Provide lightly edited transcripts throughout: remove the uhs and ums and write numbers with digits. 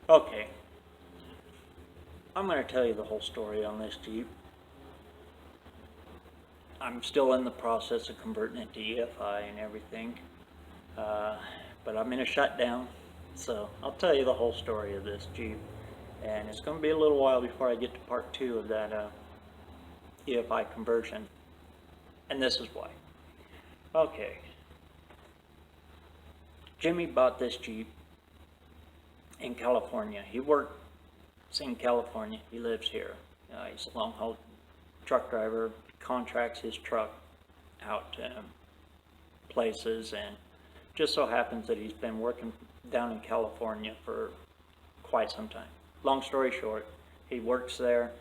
Okay, I'm going to tell you the whole story on this Jeep. I'm still in the process of converting it to EFI and everything, uh, but I'm in a shutdown, so I'll tell you the whole story of this Jeep. And it's going to be a little while before I get to part two of that EFI conversion, and this is why. Okay, Jimmy bought this Jeep in California. He works in California. He lives here. He's a long haul truck driver, contracts his truck out to places, and just so happens that he's been working down in California for quite some time. Long story short, he works there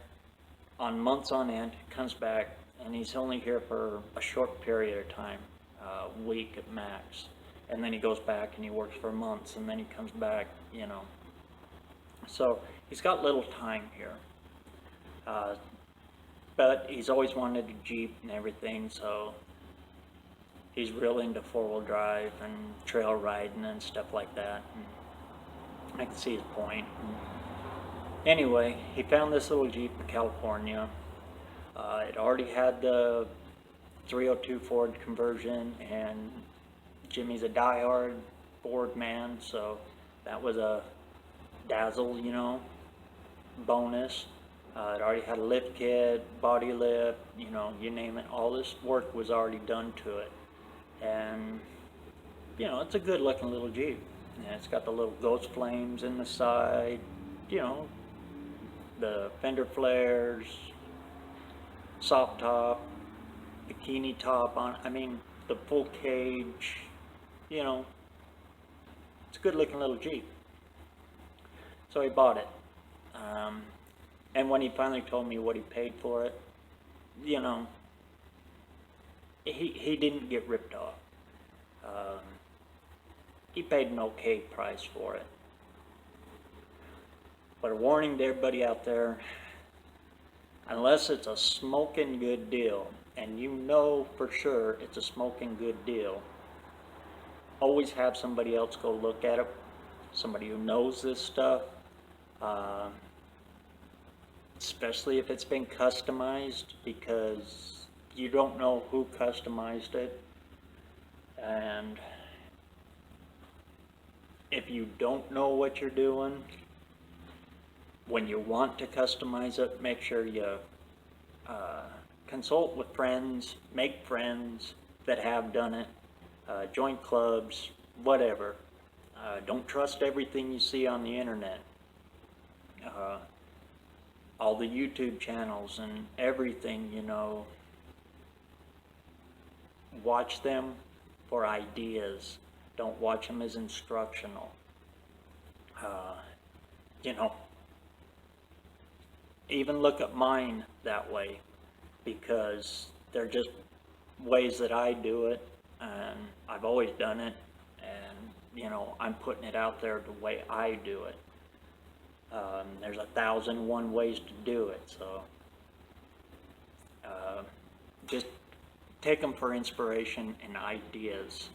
on months on end, comes back, and he's only here for a short period of time, a week at max. And then he goes back and he works for months, and then he comes back, you know. So he's got little time here. But he's always wanted a Jeep and everything, so he's real into four-wheel drive and trail riding and stuff like that. And I can see his point. Anyway, he found this little Jeep in California. It already had the 302 Ford conversion, and Jimmy's a diehard Ford man, so that was a dazzle, you know, bonus. It already had a lift kit, body lift, you know, you name it. All this work was already done to it. And, you know, it's a good looking little Jeep. And it's got the little ghost flames in the side, you know, the fender flares, soft top, bikini top on, I mean, the full cage, you know, it's a good looking little Jeep. So he bought it. And when he finally told me what he paid for it, you know, he didn't get ripped off. He paid an okay price for it. But a warning to everybody out there, unless it's a smoking good deal, and you know for sure it's a smoking good deal, always have somebody else go look at it, somebody who knows this stuff, especially if it's been customized, because you don't know who customized it. And if you don't know what you're doing, when you want to customize it, make sure you consult with friends, make friends that have done it, join clubs, whatever. Don't trust everything you see on the internet. All the YouTube channels and everything, you know, watch them for ideas. Don't watch them as instructional. You know, even look at mine that way, because they're just ways that I do it, and I've always done it, and you know, I'm putting it out there the way I do it. There's 1,001 ways to do it, so just take them for inspiration and ideas.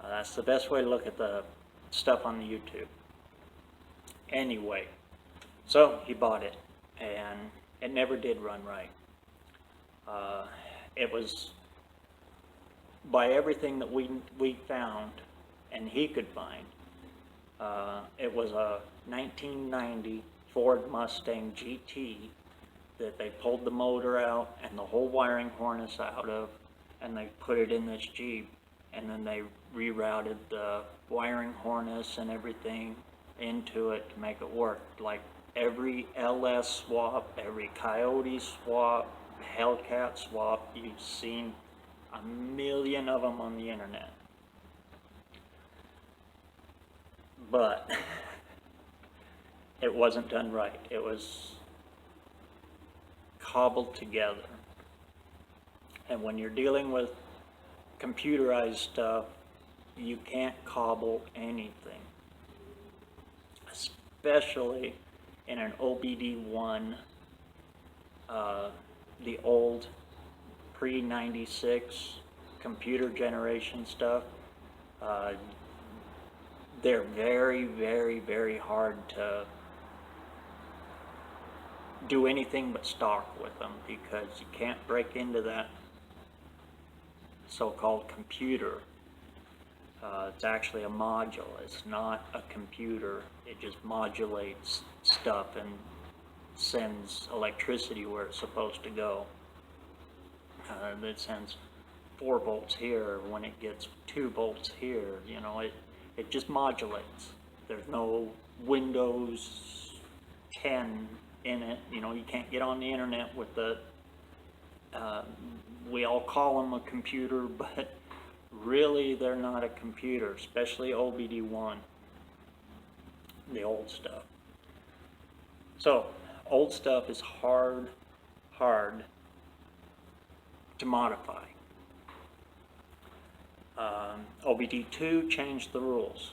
That's the best way to look at the stuff on the YouTube. Anyway, so he bought it, and it never did run right. It was, by everything that we found and he could find, it was a 1990 Ford Mustang GT that they pulled the motor out and the whole wiring harness out of, and they put it in this Jeep, and then they rerouted the wiring harness and everything into it to make it work. Like every LS swap, every Coyote swap, Hellcat swap, you've seen a million of them on the internet. But it wasn't done right. It was cobbled together. And when you're dealing with computerized stuff, you can't cobble anything, especially in an OBD1, the old pre-96 computer generation stuff. they're very, very, very hard to do anything but stalk with them, because you can't break into that so-called computer. It's actually a module. It's not a computer. It just modulates stuff and sends electricity where it's supposed to go. It sends 4 volts here when it gets 2 volts here. You know, it just modulates. There's no Windows 10 in it. You know, you can't get on the internet with the we all call them a computer, but really they're not a computer, especially OBD1, the old stuff. So old stuff is hard to modify. OBD2 changed the rules.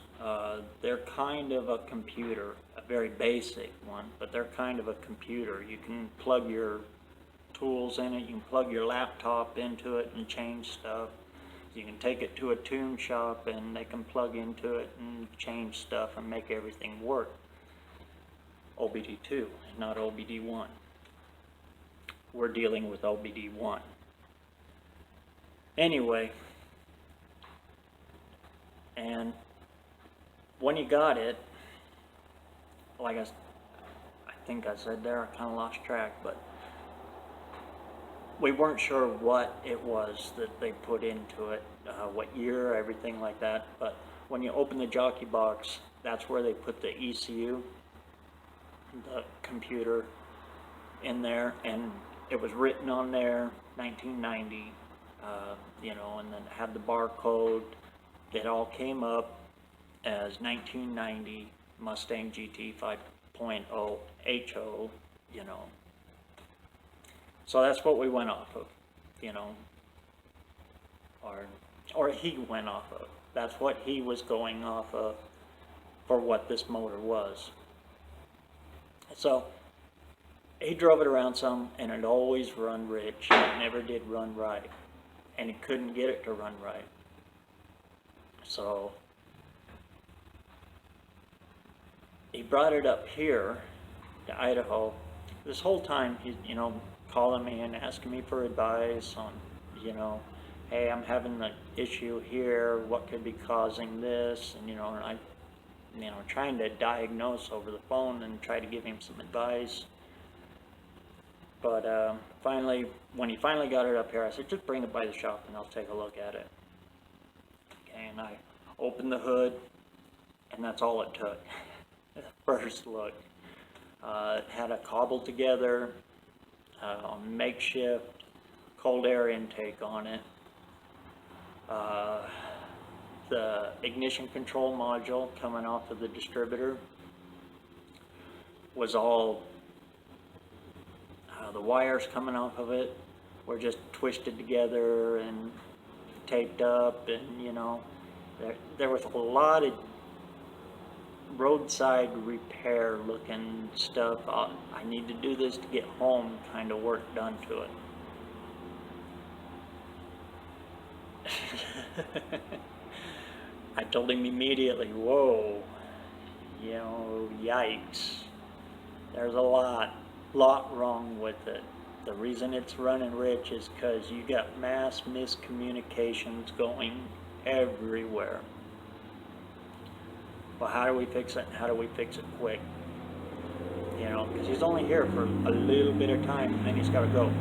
They're kind of a computer, a very basic one, but they're kind of a computer. You can plug your tools in it, you can plug your laptop into it and change stuff. You can take it to a tune shop and they can plug into it and change stuff and make everything work. OBD2, not OBD1. We're dealing with OBD1. Anyway, and when you got it, like I think I said there, I kind of lost track, but we weren't sure what it was that they put into it, what year, everything like that. But when you open the jockey box, that's where they put the ECU, the computer, in there, and it was written on there 1990, you know, and then it had the barcode. It all came up as 1990 Mustang GT 5.0 HO, you know. So that's what we went off of, you know, or he went off of. That's what he was going off of for what this motor was. So he drove it around some, and it always run rich. It never did run right, and he couldn't get it to run right. So he brought it up here to Idaho. This whole time he's, you know, calling me and asking me for advice on, you know, hey, I'm having the issue here, what could be causing this, and, you know, and I, you know, trying to diagnose over the phone and try to give him some advice. But finally, when he finally got it up here, I said, just bring it by the shop and I'll take a look at it. Okay, and I opened the hood, and that's all it took. First look. It had a cobbled together, makeshift cold air intake on it. The ignition control module coming off of the distributor was all, the wires coming off of it were just twisted together and taped up, and, you know, there was a lot of roadside repair looking stuff. I need to do this to get home kind of work done to it. I told him immediately, whoa, you know, yikes. There's a lot wrong with it. The reason it's running rich is because you got mass miscommunications going everywhere. Well, how do we fix it? How do we fix it quick? You know, because he's only here for a little bit of time, and then he's got to go.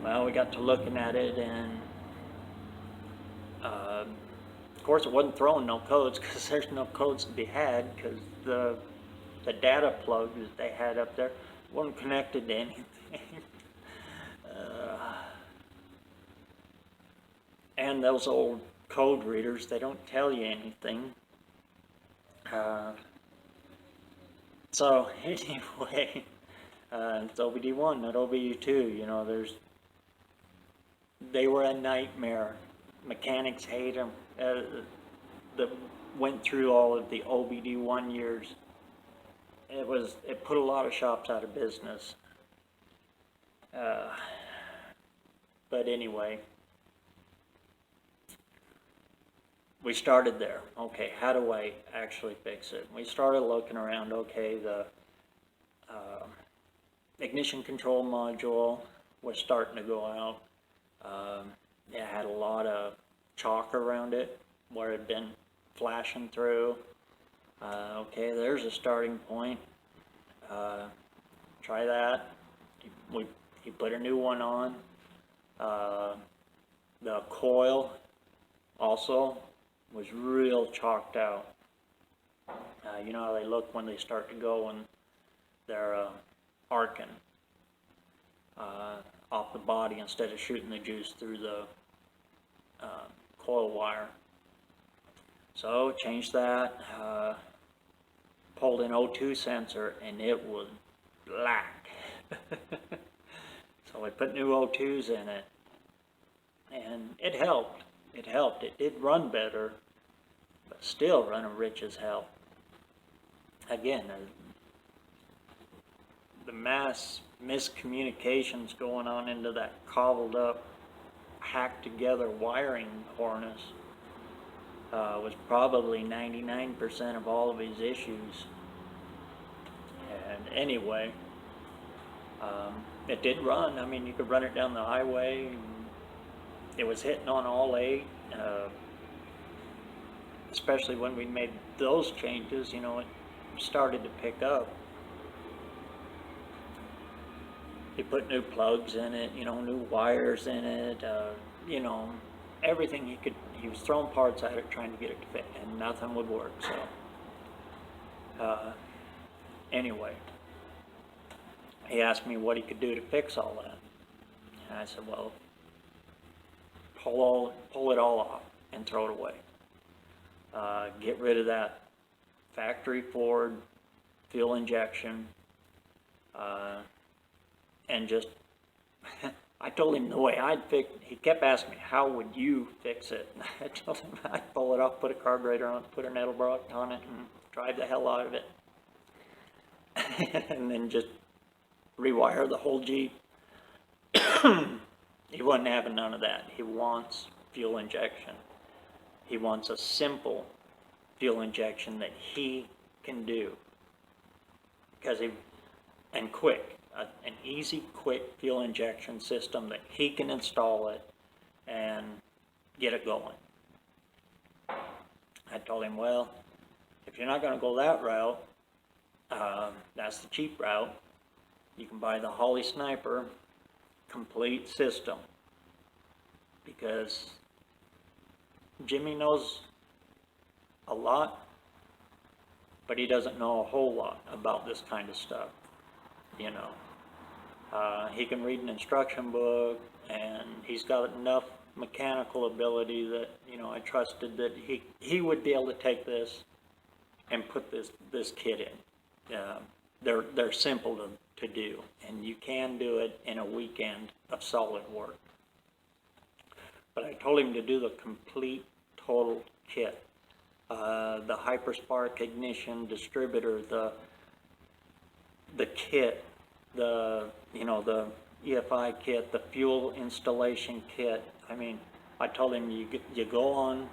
Well, we got to looking at it, and of course it wasn't throwing no codes, because there's no codes to be had, because the data plug that they had up there wasn't connected to anything. And those old code readers, they don't tell you anything. So anyway, it's OBD1, not OBD2. You know, they were a nightmare. Mechanics hate them. That went through all of the OBD1 years. It put a lot of shops out of business. But anyway, we started there. Okay, how do I actually fix it? We started looking around. Okay, the ignition control module was starting to go out. It had a lot of chalk around it where it had been flashing through. Okay, there's a starting point. Try that. He put a new one on. The coil also was real chalked out. You know how they look when they start to go and they're arcing off the body instead of shooting the juice through the coil wire. So changed that, pulled an O2 sensor, and it was black. So I put new O2s in it, and it helped. It helped. It did run better, but still running rich as hell. Again, the mass miscommunications going on into that cobbled up, hacked together wiring harness was probably 99% of all of his issues. And anyway, it did run. I mean, you could run it down the highway. It was hitting on all 8, especially when we made those changes. You know, it started to pick up. He put new plugs in it, you know, new wires in it, you know, everything he could. He was throwing parts at it trying to get it to fit, and nothing would work. So anyway, he asked me what he could do to fix all that, and I said, well, pull it all off and throw it away. Get rid of that factory Ford fuel injection, and just I told him the way I'd fix. He kept asking me, how would you fix it? And I told him I'd pull it off, put a carburetor on it, put a Nettlebrok on it, and drive the hell out of it. And then just rewire the whole Jeep. He wasn't having none of that. He wants fuel injection. He wants a simple fuel injection that he can do. And quick. An easy, quick fuel injection system that he can install it and get it going. I told him, well, if you're not going to go that route, that's the cheap route. You can buy the Holly Sniper complete system, because Jimmy knows a lot, but he doesn't know a whole lot about this kind of stuff. You know, he can read an instruction book, and he's got enough mechanical ability that, you know, I trusted that he would be able to take this and put this kit in. They're simple to do, and you can do it in a weekend of solid work. But I told him to do the complete, total kit. The Hyperspark ignition distributor, the kit, the EFI kit, the fuel installation kit. I mean, I told him you go on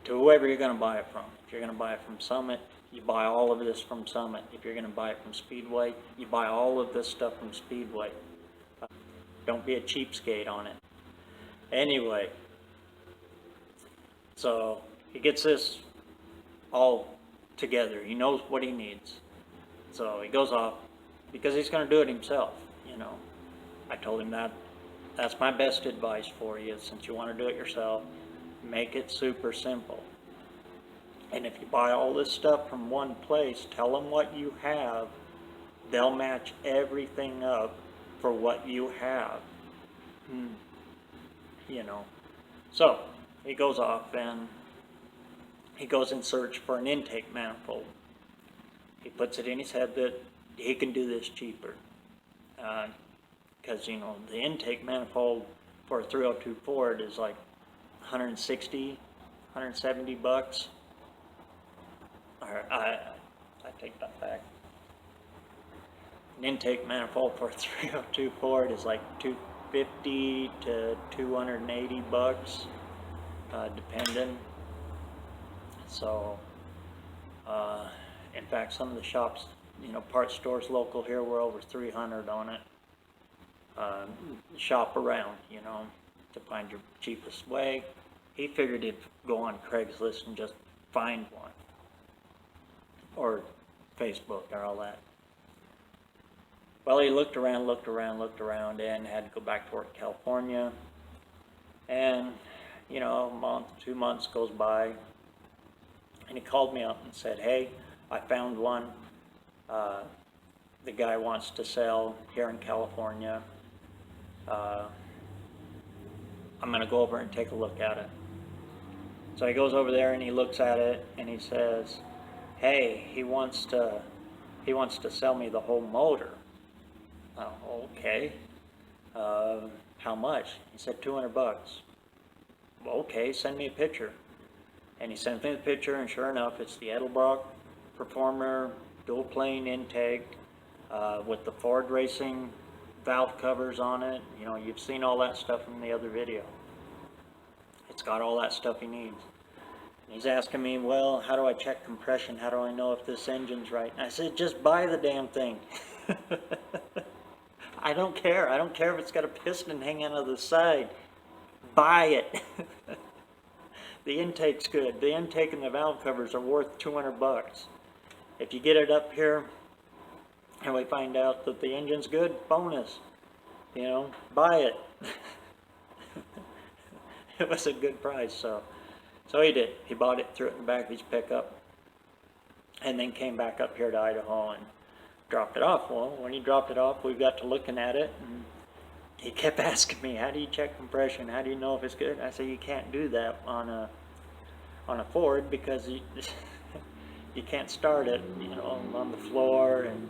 to whoever you're going to buy it from. If you're going to buy it from Summit, you buy all of this from Summit. If you're going to buy it from Speedway, you buy all of this stuff from Speedway. Don't be a cheapskate on it. Anyway, so he gets this all together. He knows what he needs. So he goes off, because he's going to do it himself, you know. I told him that's my best advice for you, since you want to do it yourself. Make it super simple. And if you buy all this stuff from one place, tell them what you have. They'll match everything up for what you have. You know. So he goes off and he goes in search for an intake manifold. He puts it in his head that he can do this cheaper. Because, you know, the intake manifold for a 302 Ford is like 160, 170 bucks. I take that back. An intake manifold for a 302 Ford is like 250 to 280 bucks, depending. So, in fact, some of the shops, parts stores local here were over 300 on it. Shop around, to find your cheapest way. He figured he'd go on Craigslist and just find one, or Facebook or all that. Well, he looked around, and had to go back to work in California. And, a month, 2 months goes by, and he called me up and said, hey, I found one. The guy wants to sell here in California. I'm going to go over and take a look at it. So he goes over there and he looks at it and he says, hey, he wants to sell me the whole motor. Oh, okay. How much? He said $200. Okay, send me a picture. And he sent me the picture, and sure enough, it's the Edelbrock Performer dual plane intake with the Ford Racing valve covers on it. You've seen all that stuff in the other video. It's got all that stuff he needs. And he's asking me, well, how do I check compression? How do I know if this engine's right? And I said, just buy the damn thing. I don't care. I don't care if it's got a piston hanging out of the side. Buy it. The intake's good. The intake and the valve covers are worth $200. If you get it up here and we find out that the engine's good, bonus. Buy it. It was a good price, so he did. He bought it, threw it in the back of his pickup, and then came back up here to Idaho and dropped it off. Well, when he dropped it off, we got to looking at it, and he kept asking me, how do you check compression? How do you know if it's good? I said, you can't do that on a Ford because you can't start it, on the floor, and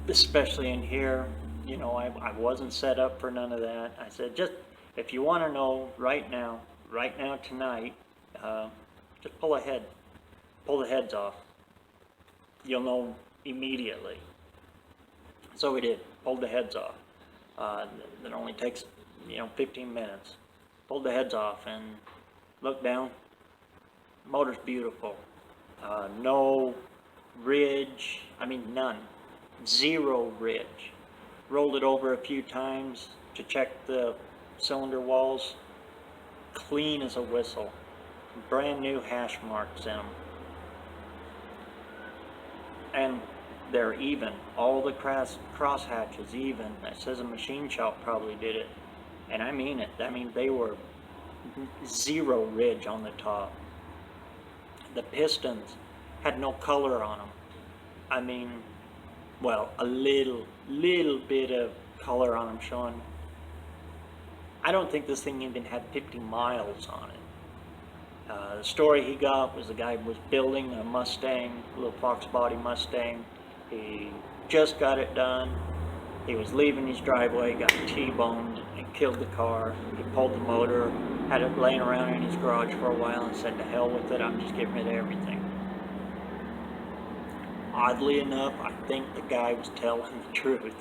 especially in here, I wasn't set up for none of that. I said, just if you want to know right now, tonight, just pull the heads off. You'll know immediately. So we did, pulled the heads off. It only takes, 15 minutes. Pulled the heads off and looked down. Motor's beautiful. No ridge, none. Zero ridge. Rolled it over a few times to check the cylinder walls. Clean as a whistle. Brand new hash marks in them. And they're even. All the cross hatches even. That says a machine shop probably did it. And I mean it. They were zero ridge on the top. The pistons had no color on them. Well, a little bit of color on them showing. I don't think this thing even had 50 miles on it. The story he got was the guy was building a Mustang, a little Fox body Mustang. He just got it done. He was leaving his driveway, got T-boned and killed the car. He pulled the motor, had it laying around in his garage for a while and said, to hell with it, I'm just getting rid of everything. Oddly enough, I think the guy was telling the truth.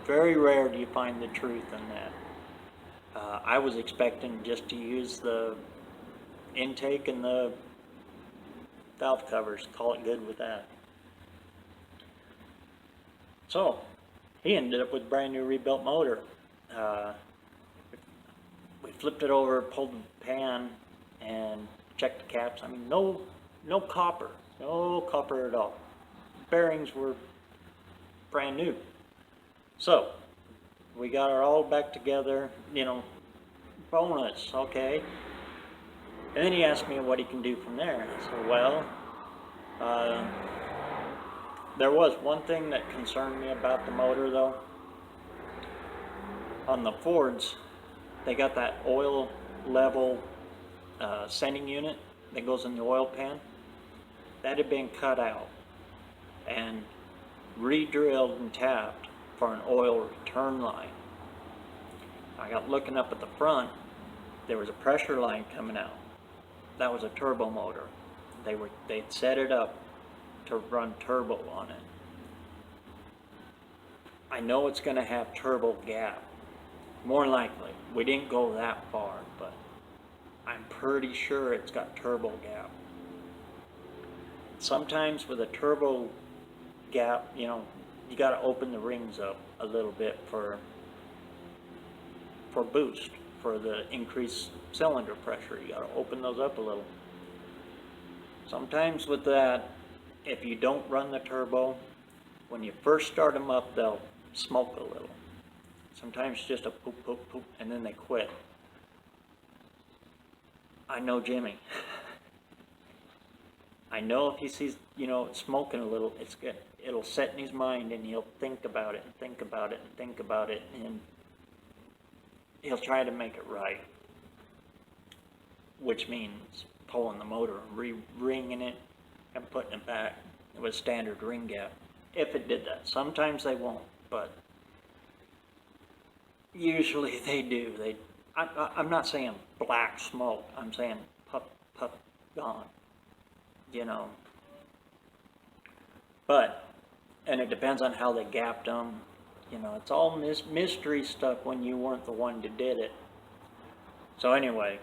Very rare do you find the truth in that. I was expecting just to use the intake and the valve covers, call it good with that. So, he ended up with a brand new rebuilt motor. We flipped it over, pulled the pan, and checked the caps. No copper. No copper at all. Bearings were brand new. So, we got it all back together, bonus, okay. And then he asked me what he can do from there. And I said, well, there was one thing that concerned me about the motor though. On the Fords, they got that oil level sending unit that goes in the oil pan. That had been cut out and re-drilled and tapped for an oil return line. I got looking up at the front, there was a pressure line coming out. That was a turbo motor. They'd set it up to run turbo on it. I know it's going to have turbo gap. More likely. We didn't go that far, but I'm pretty sure it's got turbo gap. sometimes with a turbo gap, you know, you got to open the rings up a little bit for boost, for the increased cylinder pressure. You got to open those up a little. Sometimes with that, if you don't run the turbo, when you first start them up, they'll smoke a little. Sometimes just a poop, poop, poop, and then they quit. I know Jimmy. I know if he sees, you know, it smoking a little, it's good. It'll set in his mind, and he'll think about it and think about it and think about it, and he'll try to make it right, which means pulling the motor, re-ringing it, and putting it back with standard ring gap. If it did that, sometimes they won't, but usually they do. I'm not saying black smoke. I'm saying puff, puff, gone. You know. But, and it depends on how they gapped them. You know, it's all mystery stuff when you weren't the one that did it. So anyway,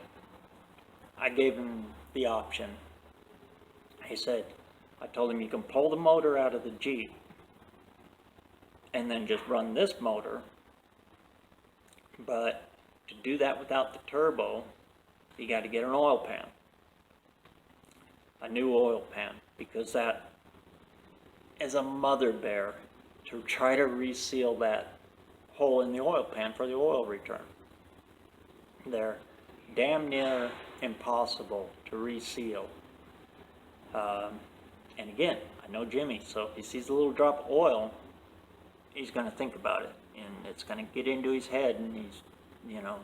I gave him the option. He said, I told him you can pull the motor out of the Jeep and then just run this motor. But to do that without the turbo, you got to get an oil pan. A new oil pan, because that is a mother bear to try to reseal that hole in the oil pan for the oil return. They're damn near impossible to reseal. And again, I know Jimmy, so if he sees a little drop of oil, he's going to think about it, and it's going to get into his head, and he's, you know.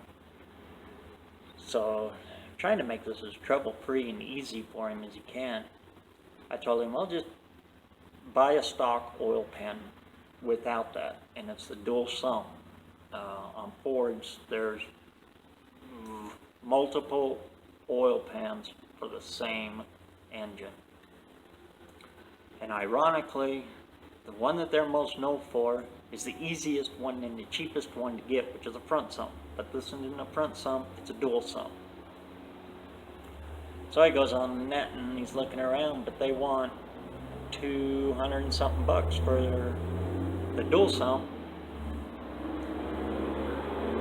So, I'm trying to make this as trouble-free and easy for him as he can. I told him, well, just buy a stock oil pan without that, and it's the dual sump. On Fords, there's multiple oil pans for the same engine. And ironically, the one that they're most known for is the easiest one and the cheapest one to get, which is a front sump. But this isn't a front sump, it's a dual sump. So he goes on the net and he's looking around, but they want 200 and something bucks for the dual sump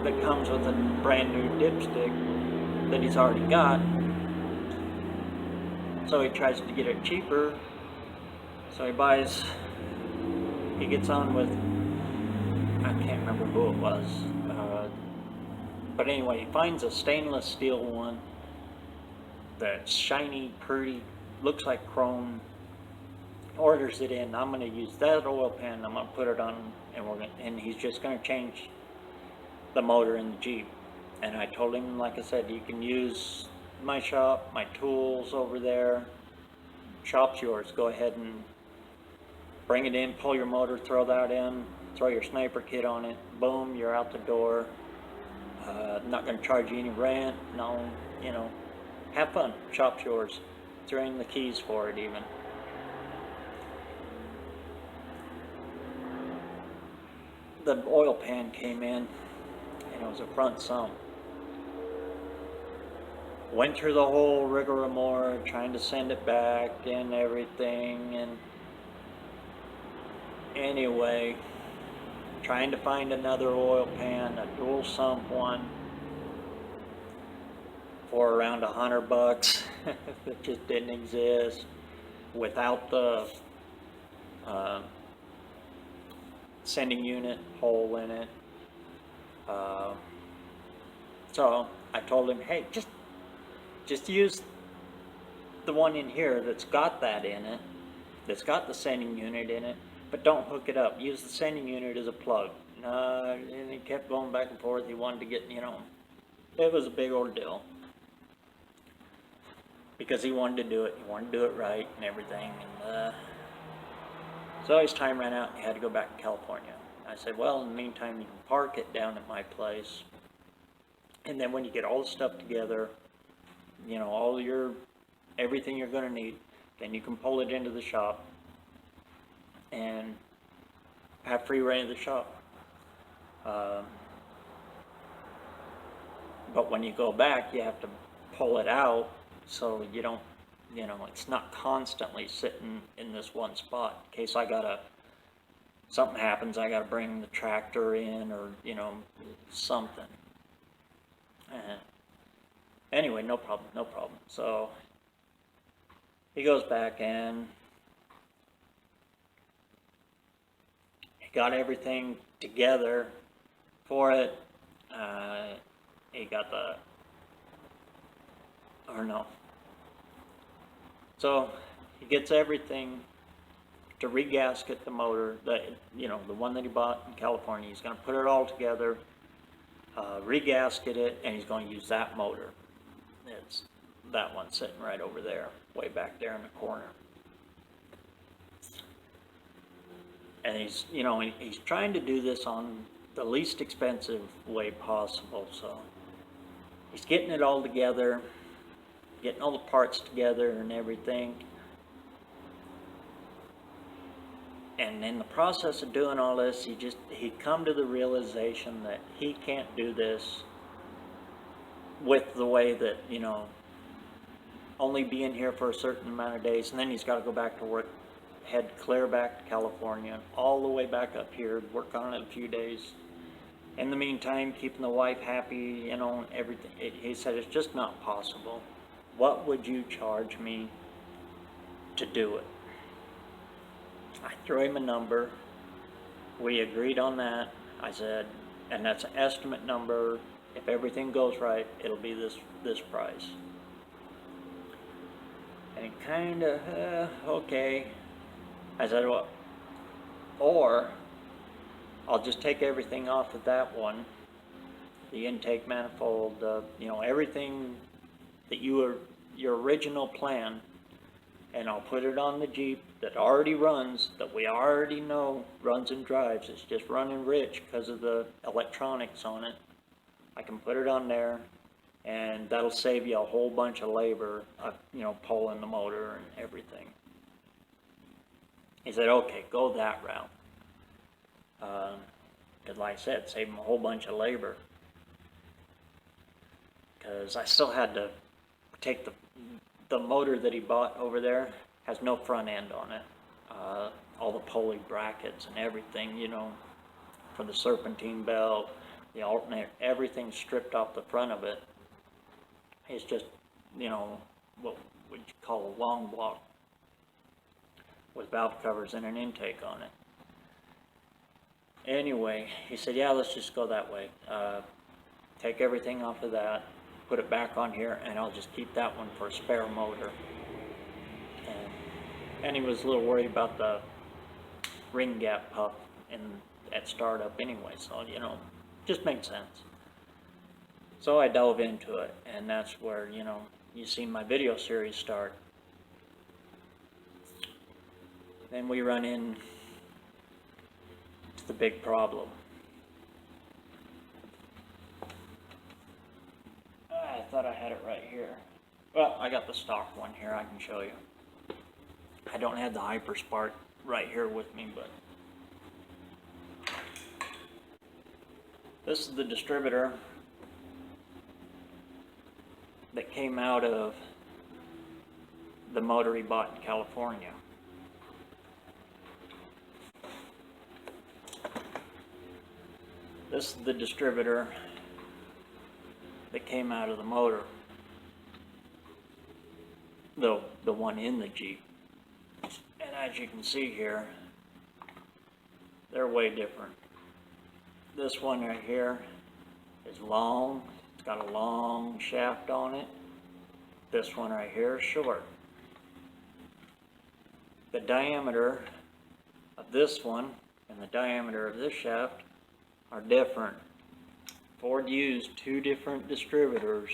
that comes with a brand new dipstick that he's already got. So he tries to get it cheaper. So he gets on with, I can't remember who it was, but anyway, he finds a stainless steel one that's shiny, pretty, looks like chrome, orders it in. I'm going to use that oil pan, I'm going to put it on, and he's just going to change the motor in the Jeep. And I told him, like I said, you can use my shop, my tools over there, shop's yours, go ahead and bring it in, pull your motor, throw that in, throw your sniper kit on it, boom, you're out the door. Not going to charge you any rent, no, you know, have fun, shop's yours. Throw in the keys for it even. The oil pan came in, and it was a front sump. Went through the whole rigmarole, trying to send it back and everything, and anyway, trying to find another oil pan, a dual sump one, for around $100 that just didn't exist, without the sending unit hole in it. So I told him, hey, just use the one in here that's got that in it, that's got the sending unit in it, but don't hook it up. Use the sending unit as a plug. And he kept going back and forth. He wanted to get, you know, it was a big ordeal. Because he wanted to do it. He wanted to do it right and everything. And so his time ran out and he had to go back to California. I said, well, in the meantime, you can park it down at my place. And then when you get all the stuff together, you know, everything you're going to need, then you can pull it into the shop and have free reign of the shop. But when you go back, you have to pull it out so you don't you know, it's not constantly sitting in this one spot. In case something happens, I gotta bring the tractor in, or, you know, something. Anyway, no problem, no problem. So he goes back in. He got everything together for it. He got or no. So he gets everything to regasket the motor, you know, the one that he bought in California. He's going to put it all together, regasket it, and he's going to use that motor. It's that one sitting right over there, way back there in the corner. And he's, you know, he's trying to do this on the least expensive way possible. So he's getting it all together, getting all the parts together and everything. And in the process of doing all this, he'd come to the realization that he can't do this with the way that, you know, only being here for a certain amount of days, and then he's got to go back to work, head clear back to California, all the way back up here, work on it a few days. In the meantime, keeping the wife happy, you know, everything. He said, it's just not possible. What would you charge me to do it? I threw him a number. We agreed on that. I said, and that's an estimate number. If everything goes right, it'll be this price. And he kind of, okay. I said, well, or I'll just take everything off of that one, the intake manifold, you know, everything that your original plan, and I'll put it on the Jeep that already runs, that we already know runs and drives. It's just running rich because of the electronics on it. I can put it on there, and that'll save you a whole bunch of labor of, you know, pulling the motor and everything. He said, okay, go that route. Because like I said, save him a whole bunch of labor. Because I still had to take the motor that he bought over there, has no front end on it. All the pulley brackets and everything, you know, for the serpentine belt, the alternator, everything stripped off the front of it. It's just, you know, what would you call a long block with valve covers and an intake on it. Anyway, he said, yeah, let's just go that way. Take everything off of that, put it back on here, and I'll just keep that one for a spare motor. And he was a little worried about the ring gap puff at startup anyway, so, you know, just made sense. So I dove into it, and that's where, you know, you see my video series start. Then we run in to the big problem. I thought I had it right here. Well, I got the stock one here, I can show you. I don't have the Hyperspark right here with me, but this is the distributor that came out of the motor he bought in California. This is the distributor that came out of the motor, the one in the Jeep. And as you can see here, they're way different. This one right here is long. It's got a long shaft on it. This one right here is short. The diameter of this one and the diameter of this shaft are different. Ford used two different distributors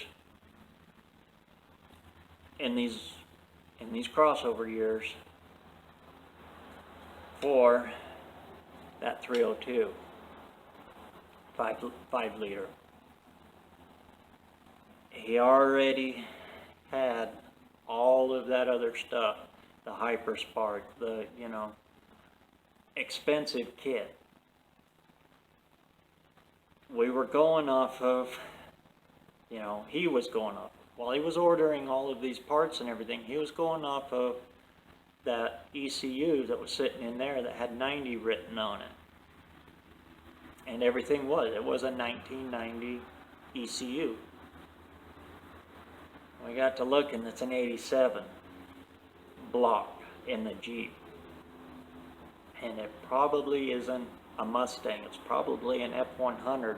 in these crossover years for that 302 5 liter. He already had all of that other stuff, the Hyperspark, the, you know, expensive kit. We were going off of, you know, he was going off while he was ordering all of these parts and everything, he was going off of that ECU that was sitting in there that had 90 written on it. And everything it was a 1990 ECU. We got to looking, it's an 87 block in the Jeep. And it probably isn't a Mustang, it's probably an F100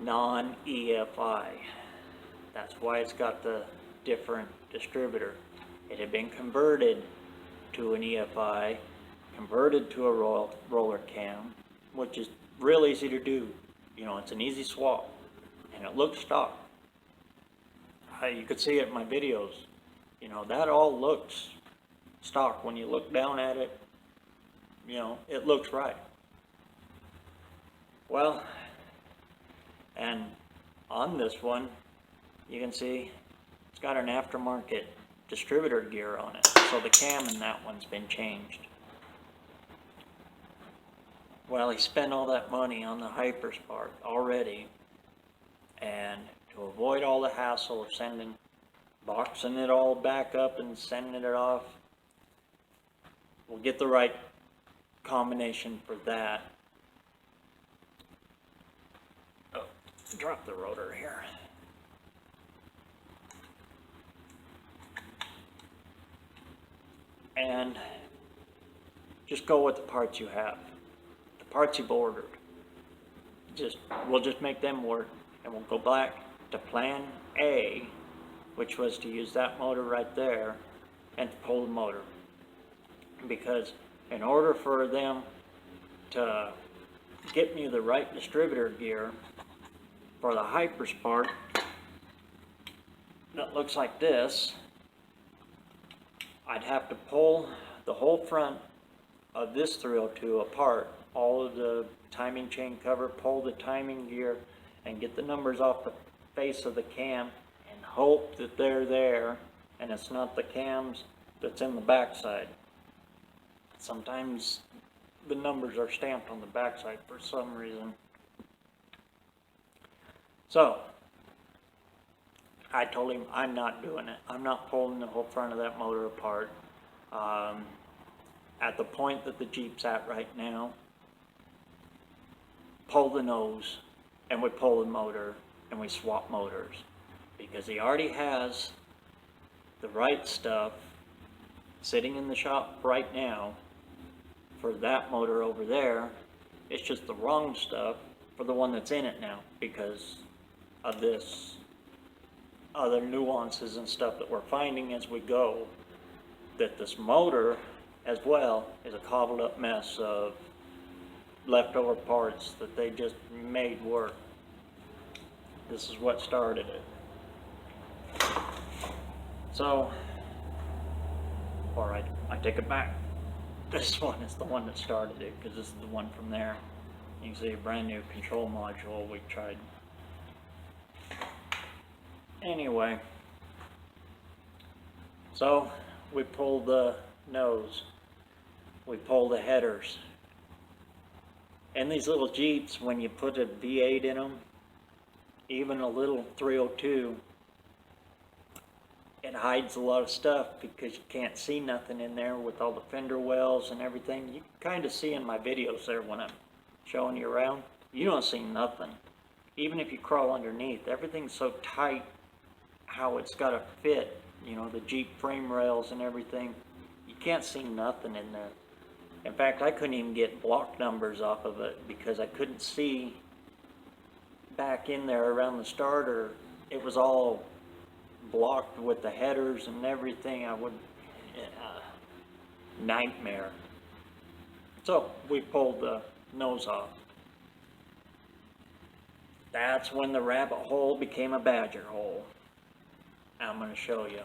non-EFI. That's why it's got the different distributor. It had been converted to an EFI, converted to a roller cam, which is real easy to do. You know, it's an easy swap, and it looks stock. You could see it in my videos. You know, that all looks stock. When you look down at it, you know, it looks right. Well, and on this one, you can see it's got an aftermarket distributor gear on it. So the cam in that one's been changed. Well, he spent all that money on the Hyperspark already, and to avoid all the hassle of boxing it all back up and sending it off, we'll get the right combination for that. Oh, drop the rotor here. And just go with the parts you have. The parts you've ordered. We'll just make them work, and we'll go back to plan A, which was to use that motor right there and to pull the motor. Because in order for them to get me the right distributor gear for the Hyperspark that looks like this, I'd have to pull the whole front of this 302 apart, all of the timing chain cover, pull the timing gear, and get the numbers off the face of the cam and hope that they're there and it's not the cams that's in the backside. Sometimes the numbers are stamped on the backside for some reason. So I told him I'm not doing it. I'm not pulling the whole front of that motor apart. At the point that the Jeep's at right now, pull the nose and we pull the motor and we swap motors, because he already has the right stuff sitting in the shop right now for that motor over there. It's just the wrong stuff for the one that's in it now because of this other nuances and stuff that we're finding as we go, that this motor as well is a cobbled up mess of leftover parts that they just made work. This is what started it. So, or I take it back. This one is the one that started it, because this is the one from there. You can see a brand new control module we tried. Anyway, so we pull the nose, we pull the headers, and these little Jeeps, when you put a V8 in them, even a little 302, it hides a lot of stuff because you can't see nothing in there with all the fender wells and everything. You can kind of see in my videos there when I'm showing you around, you don't see nothing. Even if you crawl underneath, everything's so tight how it's got to fit, you know, the Jeep frame rails and everything. You can't see nothing in there. In fact, I couldn't even get block numbers off of it because I couldn't see back in there around the starter. It was all blocked with the headers and everything. Nightmare. So we pulled the nose off. That's when the rabbit hole became a badger hole. I'm going to show you.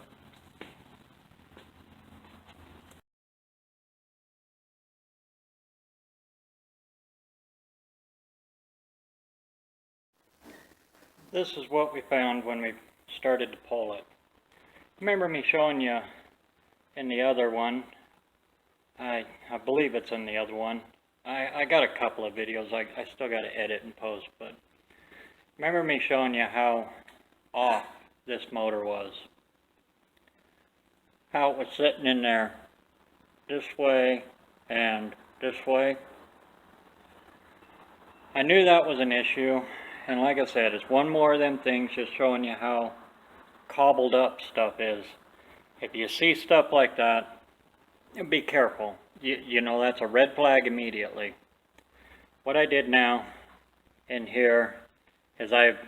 This is what we found when we started to pull it. Remember me showing you in the other one, I believe it's in the other one. I got a couple of videos, I still got to edit and post, but remember me showing you how off this motor was. How it was sitting in there this way and this way. I knew that was an issue, and like I said, it's one more of them things just showing you how cobbled up stuff is. If you see stuff like that, be careful. You know, that's a red flag immediately. What I did now in here is I've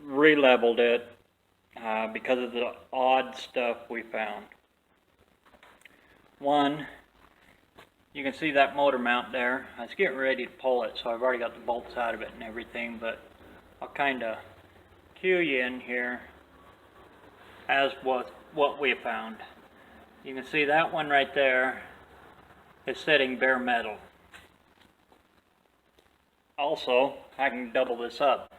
re-leveled it because of the odd stuff we found. One, you can see that motor mount there. I was getting ready to pull it, so I've already got the bolts out of it and everything, but I'll kind of cue you in here as what we found. You can see that one right there is sitting bare metal. Also, I can double this up.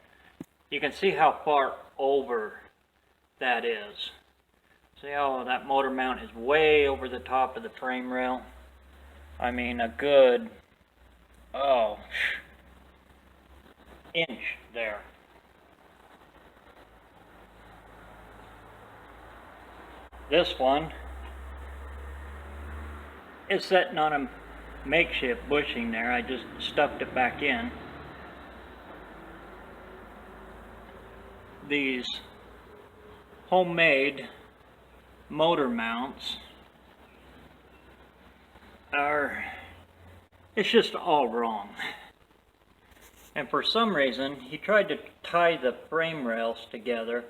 You can see how far over that is. See how that motor mount is way over the top of the frame rail? I mean a good, inch there. This one is sitting on a makeshift bushing there. I just stuffed it back in. These homemade motor mounts it's just all wrong. And for some reason, he tried to tie the frame rails together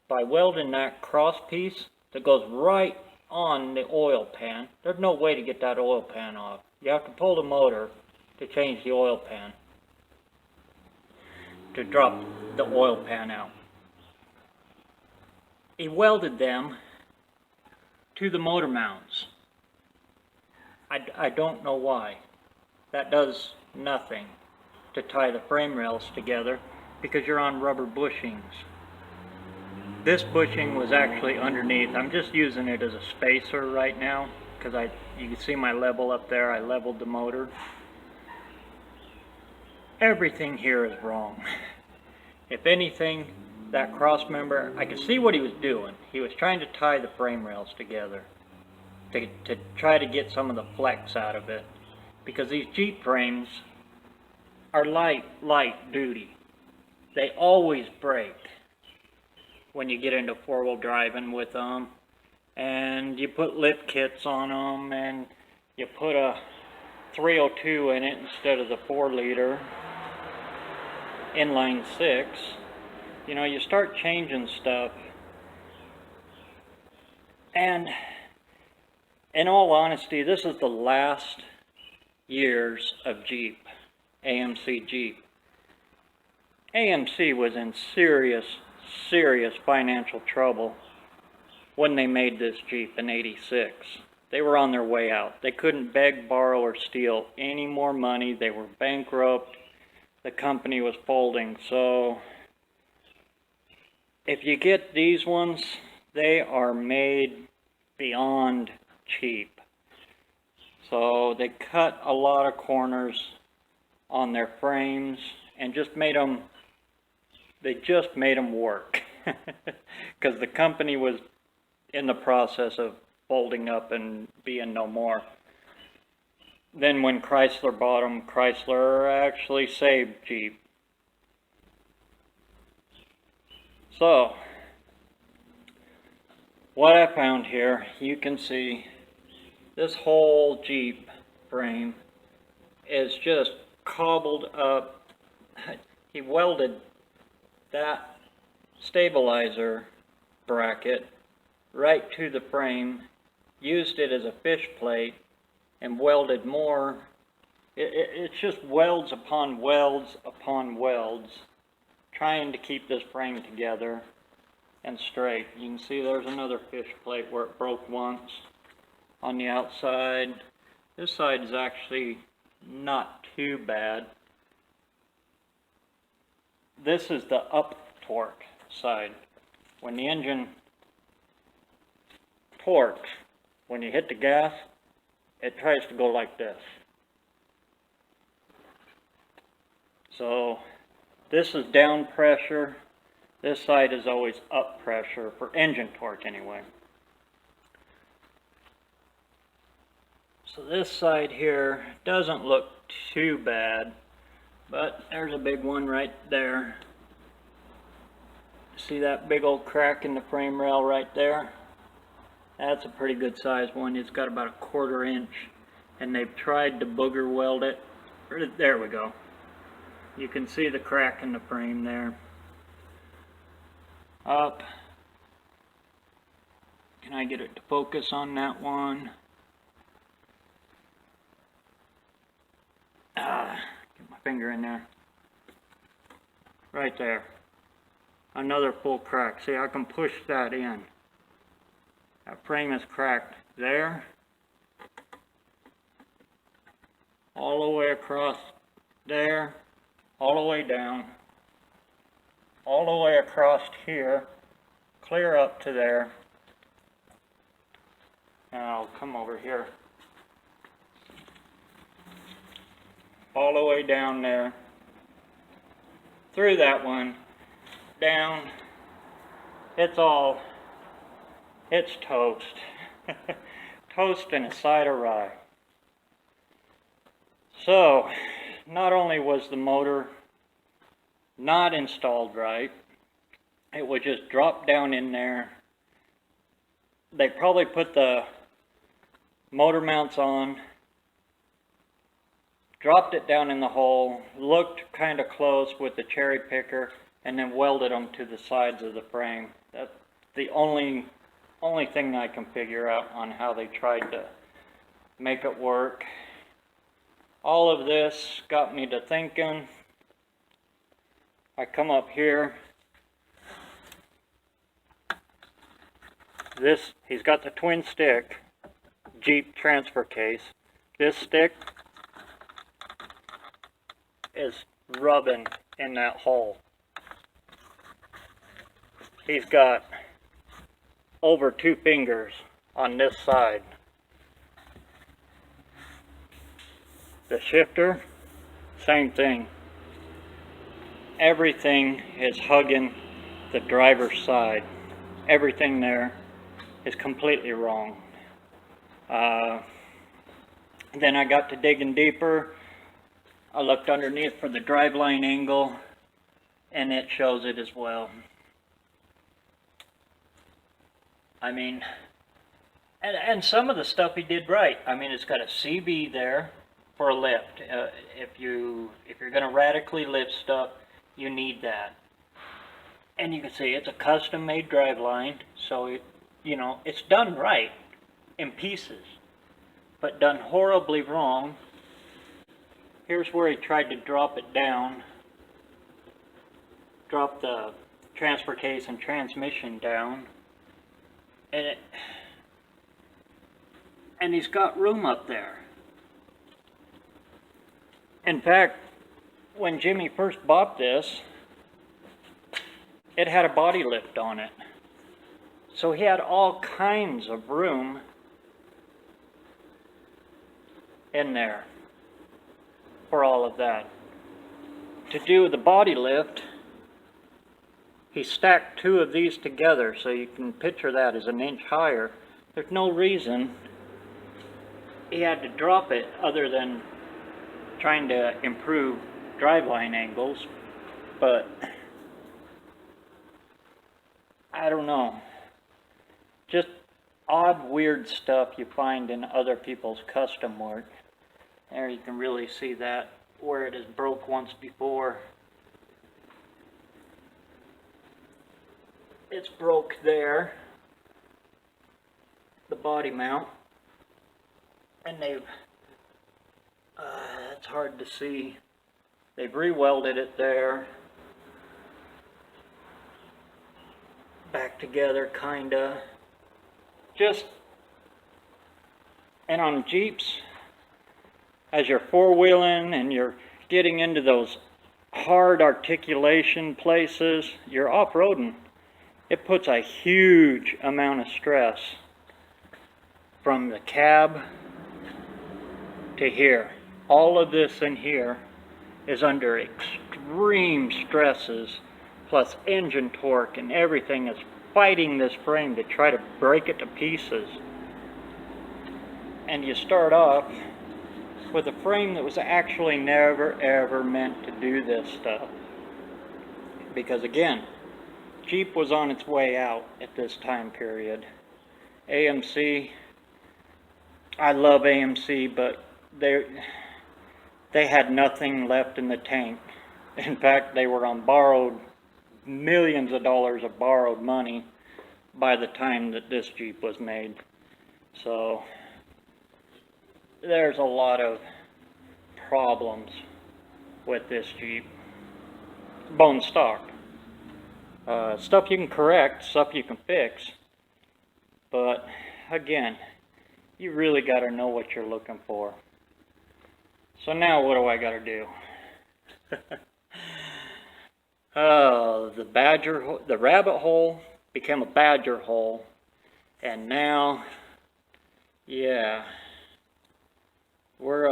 by welding that cross piece that goes right on the oil pan. There's no way to get that oil pan off. You have to pull the motor to change the oil pan, to drop the oil pan out. He welded them to the motor mounts. I don't know why. That does nothing to tie the frame rails together because you're on rubber bushings. This bushing was actually underneath. I'm just using it as a spacer right now because you can see my level up there. I leveled the motor. Everything here is wrong. If anything, that cross member, I could see what he was doing. He was trying to tie the frame rails together to try to get some of the flex out of it, because these Jeep frames are light duty. They always break when you get into four-wheel driving with them, and you put lip kits on them, and you put a 302 in it instead of the 4-liter inline 6. You know, you start changing stuff, and in all honesty, this is the last years of Jeep, AMC Jeep. AMC was in serious financial trouble when they made this Jeep in '86. They were on their way out. They couldn't beg, borrow, or steal any more money. They were bankrupt. The company was folding. So if you get these ones, they are made beyond cheap. So they cut a lot of corners on their frames and just made them work because the company was in the process of folding up and being no more. Then when Chrysler bought them, Chrysler actually saved Jeep. So what I found here, you can see this whole Jeep frame is just cobbled up. He welded that stabilizer bracket right to the frame, used it as a fish plate, and welded more. It's just welds upon welds upon welds, trying to keep this frame together and straight. You can see there's another fish plate where it broke once on the outside. This side is actually not too bad. This is the up torque side. When the engine torques, when you hit the gas, it tries to go like this. So this is down pressure. This side is always up pressure for engine torque anyway. So this side here doesn't look too bad, but there's a big one right there. See that big old crack in the frame rail right there? That's a pretty good sized one. It's got about 1/4 inch, and they've tried to booger weld it. There we go. You can see the crack in the frame there. Up. Can I get it to focus on that one? Get my finger in there. Right there. Another full crack. See, I can push that in. That frame is cracked there. All the way across there. All the way down. All the way across here. Clear up to there. And I'll come over here. All the way down there. Through that one. Down. It's toast. Toast and a side of rye. So, not only was the motor not installed right, it would just drop down in there. They probably put the motor mounts on, dropped it down in the hole, looked kind of close with the cherry picker, and then welded them to the sides of the frame. That's the only thing I can figure out on how they tried to make it work. All of this got me to thinking. I come up here. He's got the twin stick Jeep transfer case. This stick is rubbing in that hole. He's got over 2 fingers on this side. The shifter, same thing. Everything is hugging the driver's side. Everything there is completely wrong. Then I got to digging deeper. I looked underneath for the driveline angle, and it shows it as well. I mean, and some of the stuff he did right. I mean, it's got a CB there for a lift. If you're going to radically lift stuff, you need that. And you can see it's a custom-made driveline, so it's done right in pieces, but done horribly wrong. Here's where he tried to drop it down, drop the transfer case and transmission down, and he's got room up there. In fact, when Jimmy first bought this, it had a body lift on it. So he had all kinds of room in there for all of that. To do the body lift, he stacked 2 of these together, so you can picture that as 1 inch higher. There's no reason he had to drop it other than trying to improve driveline angles, but I don't know. Just odd, weird stuff you find in other people's custom work. There you can really see that where it is broke once before. It's broke there, the body mount, and it's hard to see. They've re-welded it there, back together kinda. And on Jeeps, as you're four-wheeling and you're getting into those hard articulation places, you're off-roading. It puts a huge amount of stress from the cab to here. All of this in here is under extreme stresses plus engine torque and everything is fighting this frame to try to break it to pieces. And you start off with a frame that was actually never ever meant to do this stuff. Because again, Jeep was on its way out at this time period. AMC, I love AMC, but they had nothing left in the tank. In fact, they were on borrowed, millions of dollars of borrowed money by the time that this Jeep was made. So there's a lot of problems with this Jeep. Bone stock. Stuff you can correct, stuff you can fix. But again, you really got to know what you're looking for. So now what do I got to do? Oh, the rabbit hole became a badger hole. And now, yeah, we're,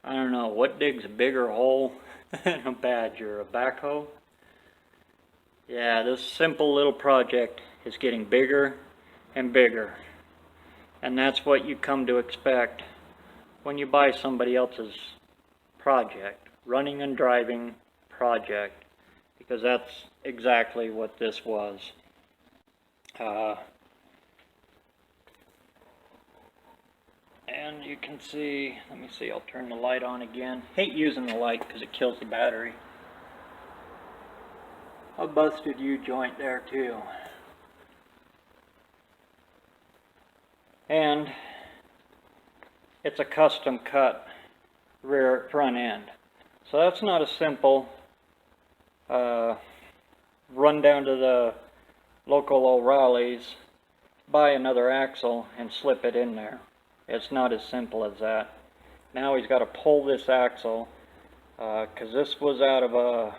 I don't know, what digs a bigger hole than a badger? A backhoe? Yeah, this simple little project is getting bigger and bigger. And that's what you come to expect when you buy somebody else's project, running and driving project, because that's exactly what this was. And you can see, let me see, I'll turn the light on again. Hate using the light because it kills the battery. A busted U-joint there too. And it's a custom cut rear front end. So that's not a simple run down to the local O'Reilly's, buy another axle and slip it in there. It's not as simple as that. Now he's got to pull this axle because this was out of a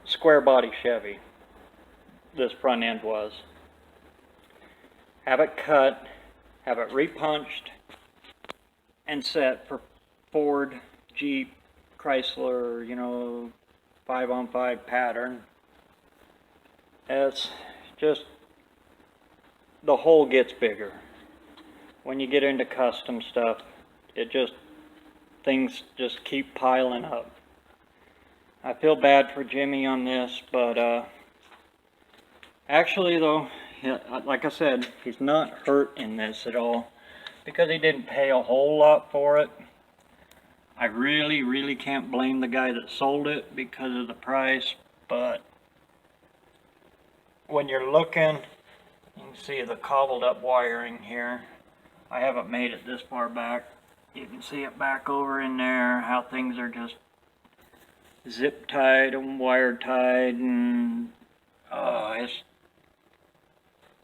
square body Chevy. This front end was. Have it cut, have it repunched and set for Ford, Jeep, Chrysler, you know, 5-on-5 pattern. It's just, the hole gets bigger. When you get into custom stuff, things just keep piling up. I feel bad for Jimmy on this, but actually though, like I said, he's not hurt in this at all because he didn't pay a whole lot for it. I really can't blame the guy that sold it because of the price, but when you're looking, you can see the cobbled up wiring here. I haven't made it this far back. You can see it back over in there, how things are just zip tied and wire tied, and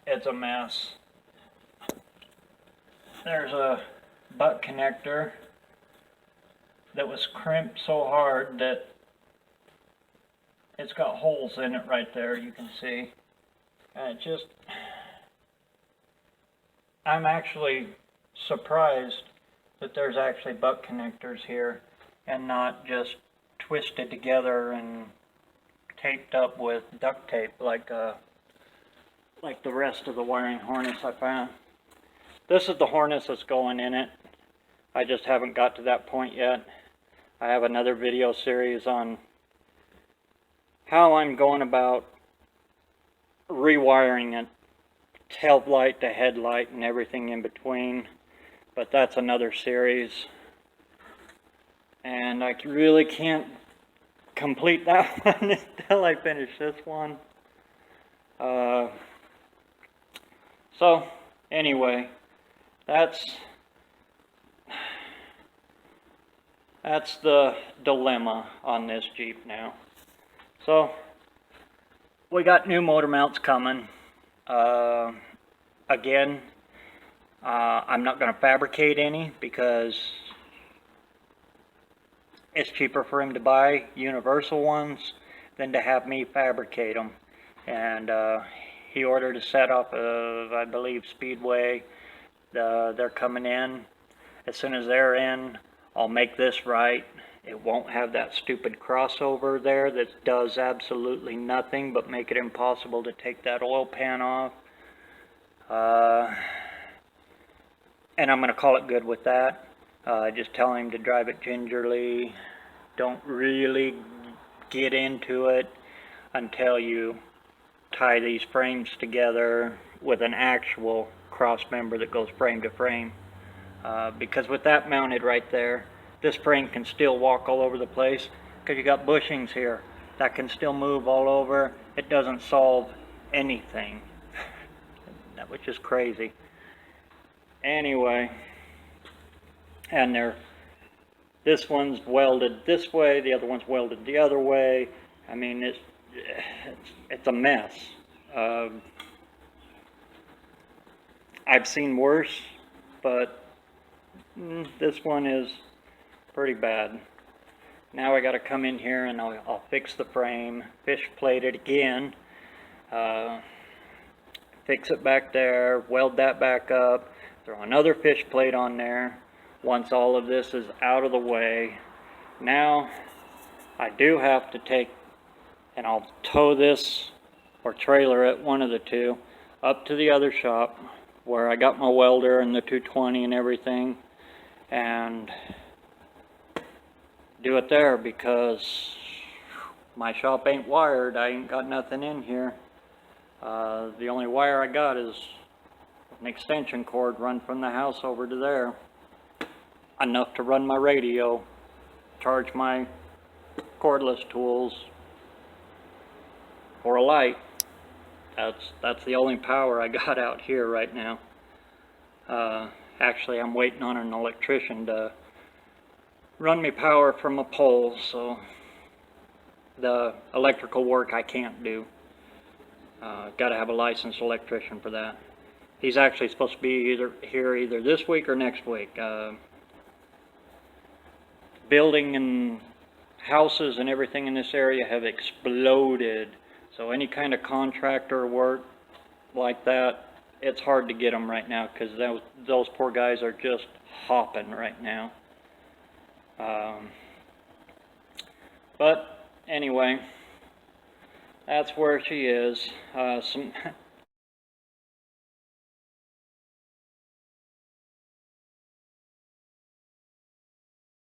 it's a mess. There's a butt connector that was crimped so hard that it's got holes in it right there, you can see. And I'm actually surprised that there's actually butt connectors here and not just twisted together and taped up with duct tape like the rest of the wiring harness I found. This is the harness that's going in it. I just haven't got to that point yet. I have another video series on how I'm going about rewiring it, taillight to headlight and everything in between, but that's another series, and I really can't complete that one until I finish this one. So anyway, that's the dilemma on this Jeep now. So we got new motor mounts coming. Again, I'm not going to fabricate any because it's cheaper for him to buy universal ones than to have me fabricate them. And he ordered a set off of, I believe, Speedway. They're coming in. As soon as they're in, I'll make this right It won't have that stupid crossover there that does absolutely nothing but make it impossible to take that oil pan off. And I'm going to call it good with that. Just tell him to drive it gingerly. Don't really get into it until you tie these frames together with an actual cross member that goes frame to frame. Because with that mounted right there, this frame can still walk all over the place because you got bushings here that can still move all over. It doesn't solve anything. That was just crazy. Anyway, and this one's welded this way, the other one's welded the other way. I mean, it's a mess. I've seen worse, but this one is pretty bad. Now I got to come in here and I'll fix the frame, fish plate it again, fix it back there, weld that back up, throw another fish plate on there. Once all of this is out of the way, now I do have to take, and I'll tow this or trailer it, one of the two, up to the other shop where I got my welder and the 220 and everything, and do it there because my shop ain't wired. I ain't got nothing in here. The only wire I got is an extension cord run from the house over to there. Enough to run my radio, charge my cordless tools, or a light. That's the only power I got out here right now. Actually, I'm waiting on an electrician to run me power from a pole, so the electrical work I can't do. Got to have a licensed electrician for that. He's actually supposed to be here either this week or next week. Building and houses and everything in this area have exploded, so any kind of contractor work like that, it's hard to get them right now because those poor guys are just hopping right now. But anyway, that's where she is.